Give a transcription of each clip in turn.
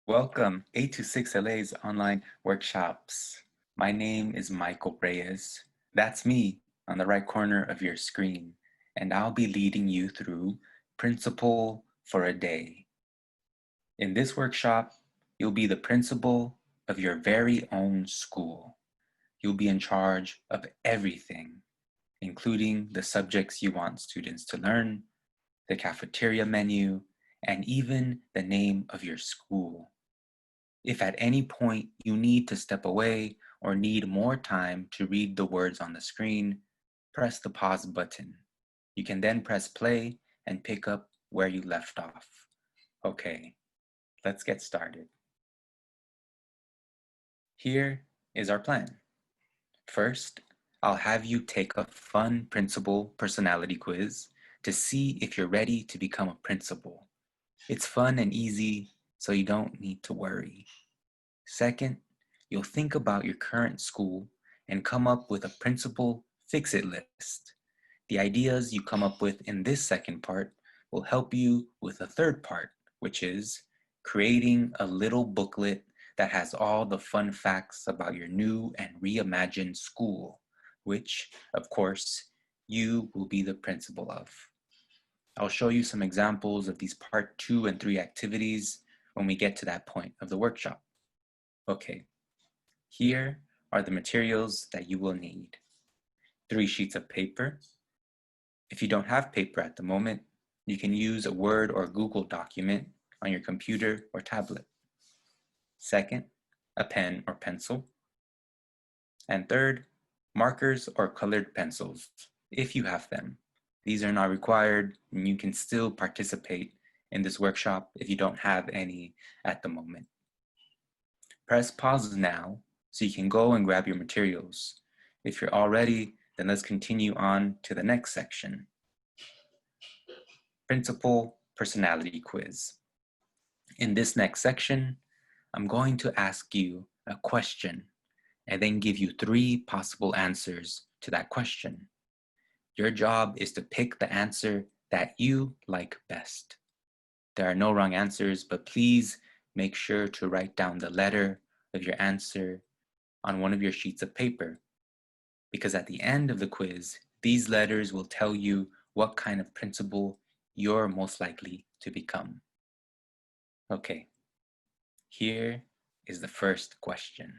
Welcome A26LA's online workshops. My name is Michael Reyes. That's me on the right corner of your screen, and I'll be leading you through Principal for a Day. In this workshop, you'll be the principal of your very own school. You'll be in charge of everything, including the subjects you want students to learn, the cafeteria menu, and even the name of your school. If at any point you need to step away or need more time to read the words on the screen, press the pause button. You can then press play and pick up where you left off. Okay, let's get started. Here is our plan. First, I'll have you take a fun principal personality quiz to see if you're ready to become a principal. It's fun and easy, so you don't need to worry. Second, you'll think about your current school and come up with a principal fix-it list. The ideas you come up with in this second part will help you with the third part, which is creating a little booklet that has all the fun facts about your new and reimagined school, which, of course, you will be the principal of. I'll show you some examples of these part 2 and 3 activities when we get to that point of the workshop. Okay, here are the materials that you will need. 3 sheets of paper. If you don't have paper at the moment, you can use a Word or Google document on your computer or tablet. Second, a pen or pencil. And third, markers or colored pencils, if you have them. These are not required, and you can still participate in this workshop if you don't have any at the moment. Press pause now so you can go and grab your materials. If you're all ready, then let's continue on to the next section. Principal personality quiz. In this next section, I'm going to ask you a question and then give you 3 possible answers to that question. Your job is to pick the answer that you like best. There are no wrong answers, but please make sure to write down the letter of your answer on one of your sheets of paper, because at the end of the quiz, these letters will tell you what kind of principal you're most likely to become. Okay, here is the first question.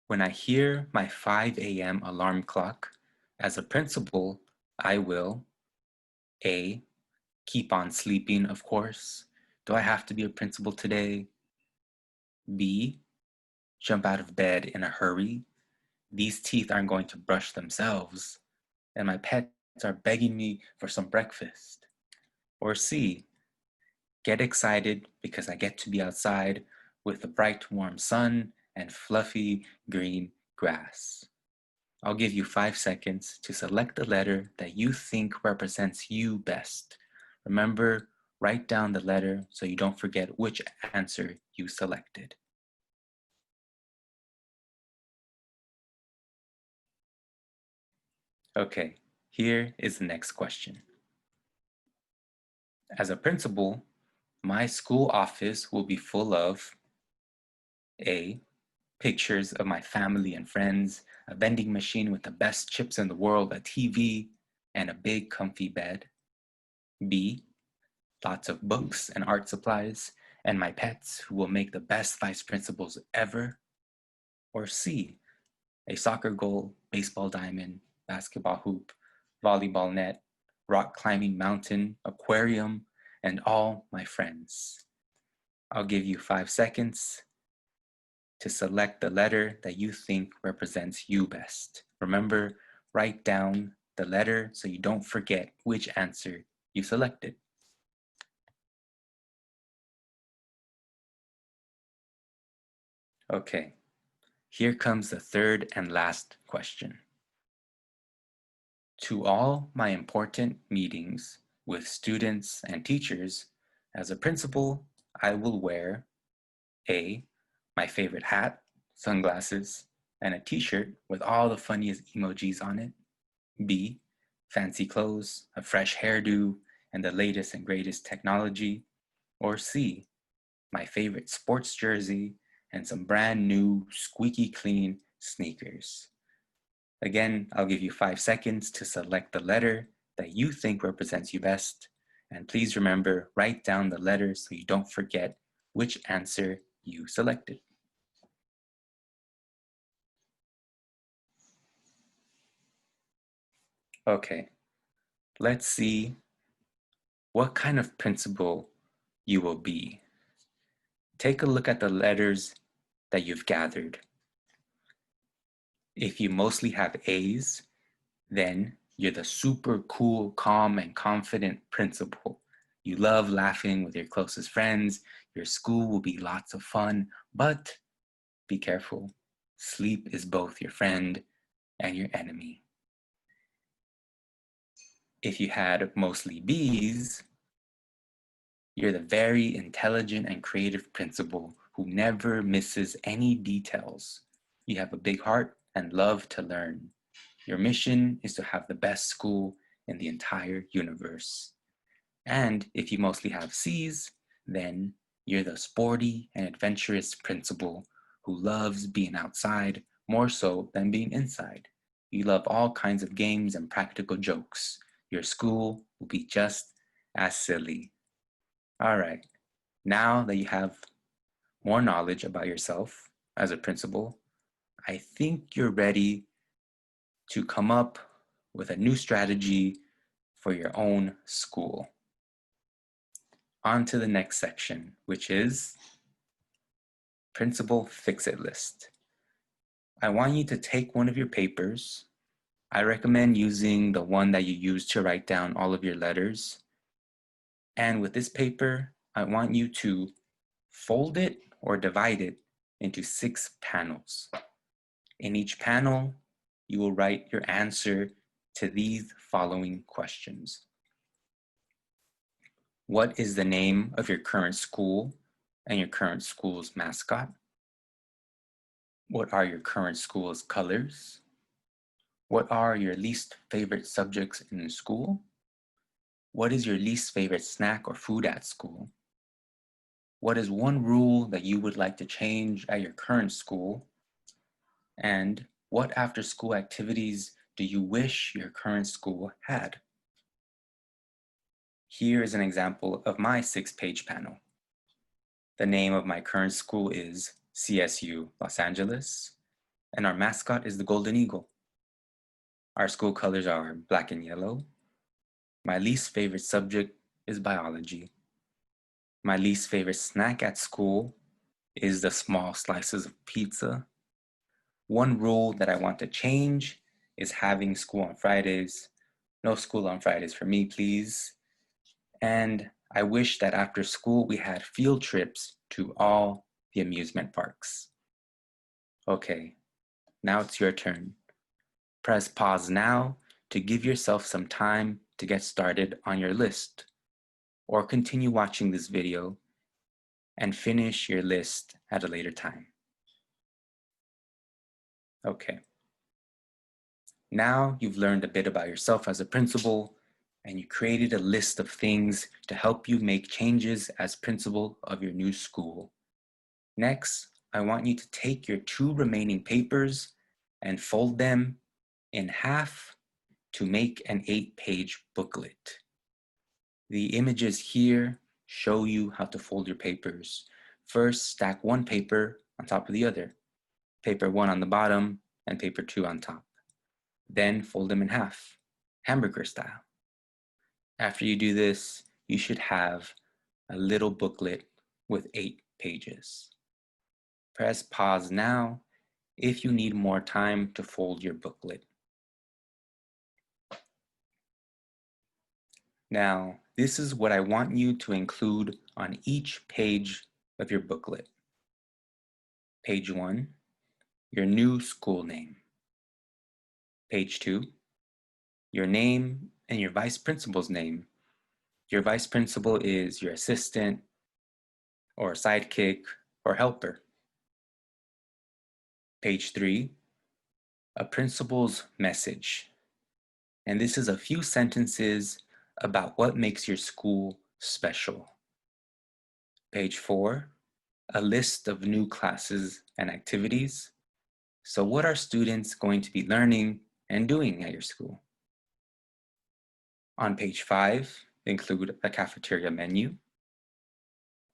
When I hear my 5 a.m. alarm clock, as a principal, I will A, keep on sleeping, of course. Do I have to be a principal today? B, jump out of bed in a hurry. These teeth aren't going to brush themselves, and my pets are begging me for some breakfast. Or C, get excited because I get to be outside with the bright warm sun and fluffy green grass. I'll give you 5 seconds to select the letter that you think represents you best. Remember, write down the letter so you don't forget which answer you selected. Okay, here is the next question. As a principal, my school office will be full of A, pictures of my family and friends, a vending machine with the best chips in the world, a TV, and a big comfy bed. B, lots of books and art supplies, and my pets who will make the best vice principals ever. Or C, a soccer goal, baseball diamond, basketball hoop, volleyball net, rock climbing mountain, aquarium, and all my friends. I'll give you 5 seconds to select the letter that you think represents you best. Remember, write down the letter so you don't forget which answer you selected. Okay, here comes the third and last question. To all my important meetings with students and teachers, as a principal, I will wear A, my favorite hat, sunglasses, and a t-shirt with all the funniest emojis on it. B, fancy clothes, a fresh hairdo, and the latest and greatest technology. Or C, my favorite sports jersey and some brand new squeaky clean sneakers. Again, I'll give you 5 seconds to select the letter that you think represents you best. And please remember, write down the letters so you don't forget which answer you selected. Okay, let's see what kind of principal you will be. Take a look at the letters that you've gathered. If you mostly have A's, then you're the super cool, calm, and confident principal. You love laughing with your closest friends. Your school will be lots of fun, but be careful. Sleep is both your friend and your enemy. If you had mostly B's, you're the very intelligent and creative principal who never misses any details. You have a big heart and love to learn. Your mission is to have the best school in the entire universe. And if you mostly have C's, then you're the sporty and adventurous principal who loves being outside more so than being inside. You love all kinds of games and practical jokes. Your school will be just as silly. All right, now that you have more knowledge about yourself as a principal, I think you're ready to come up with a new strategy for your own school. On to the next section, which is Principal Fix-It List. I want you to take one of your papers. I recommend using the one that you use to write down all of your letters. And with this paper, I want you to fold it or divide it into 6 panels. In each panel, you will write your answer to these following questions. What is the name of your current school and your current school's mascot? What are your current school's colors? What are your least favorite subjects in school? What is your least favorite snack or food at school? What is one rule that you would like to change at your current school? And what after-school activities do you wish your current school had? Here is an example of my 6-page panel. The name of my current school is CSU Los Angeles, and our mascot is the Golden Eagle. Our school colors are black and yellow. My least favorite subject is biology. My least favorite snack at school is the small slices of pizza. One rule that I want to change is having school on Fridays. No school on Fridays for me, please. And I wish that after school we had field trips to all the amusement parks. Okay, now it's your turn. Press pause now to give yourself some time to get started on your list, or continue watching this video and finish your list at a later time. Okay. Now you've learned a bit about yourself as a principal, and you created a list of things to help you make changes as principal of your new school. Next, I want you to take your 2 remaining papers and fold them in half to make an 8-page booklet. The images here show you how to fold your papers. First, stack one paper on top of the other, paper 1 on the bottom and paper 2 on top. Then fold them in half, hamburger style. After you do this, you should have a little booklet with 8 pages. Press pause now if you need more time to fold your booklet. Now, this is what I want you to include on each page of your booklet. Page 1, your new school name. Page 2, your name and your vice principal's name. Your vice principal is your assistant or sidekick or helper. Page 3, a principal's message. And this is a few sentences about what makes your school special. Page 4, a list of new classes and activities. So what are students going to be learning and doing at your school? On page 5, include a cafeteria menu.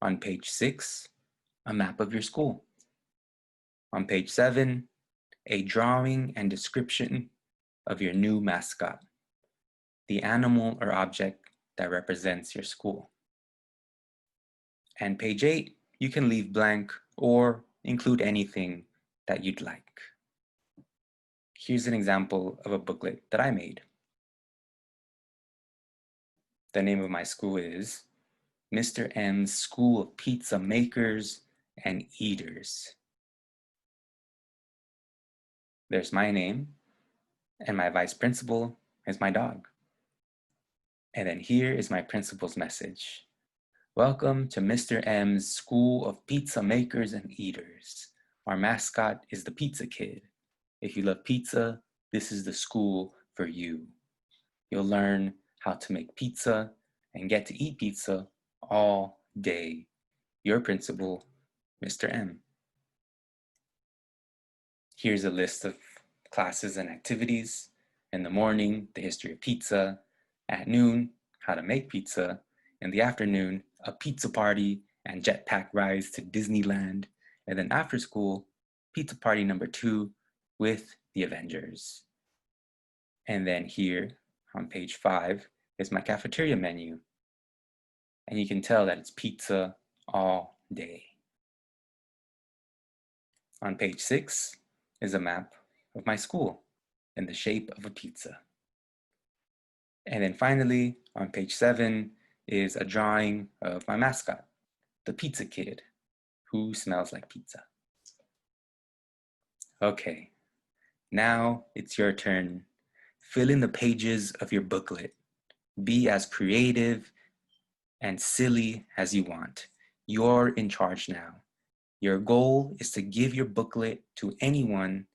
On page 6, a map of your school. On page 7, a drawing and description of your new mascot, the animal or object that represents your school. And page 8, you can leave blank or include anything that you'd like. Here's an example of a booklet that I made. The name of my school is Mr. M's School of Pizza Makers and Eaters. There's my name, and my vice principal is my dog. And then here is my principal's message. Welcome to Mr. M's School of Pizza Makers and Eaters. Our mascot is the Pizza Kid. If you love pizza, this is the school for you. You'll learn how to make pizza and get to eat pizza all day. Your principal, Mr. M. Here's a list of classes and activities. In the morning, the history of pizza. At noon, how to make pizza. In the afternoon, a pizza party and jetpack rides to Disneyland. And then after school, pizza party number 2 with the Avengers. And then here on page 5 is my cafeteria menu. And you can tell that it's pizza all day. On page 6 is a map of my school in the shape of a pizza. And then finally, on page 7 is a drawing of my mascot, the Pizza Kid, who smells like pizza. Okay, now it's your turn. Fill in the pages of your booklet. Be as creative and silly as you want. You're in charge now. Your goal is to give your booklet to anyone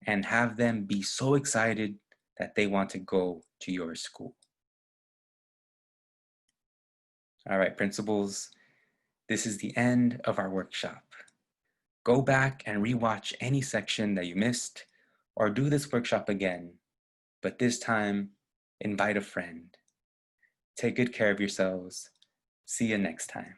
and have them be so excited that they want to go to your school. All right, principals, this is the end of our workshop. Go back and rewatch any section that you missed or do this workshop again, but this time, invite a friend. Take good care of yourselves. See you next time.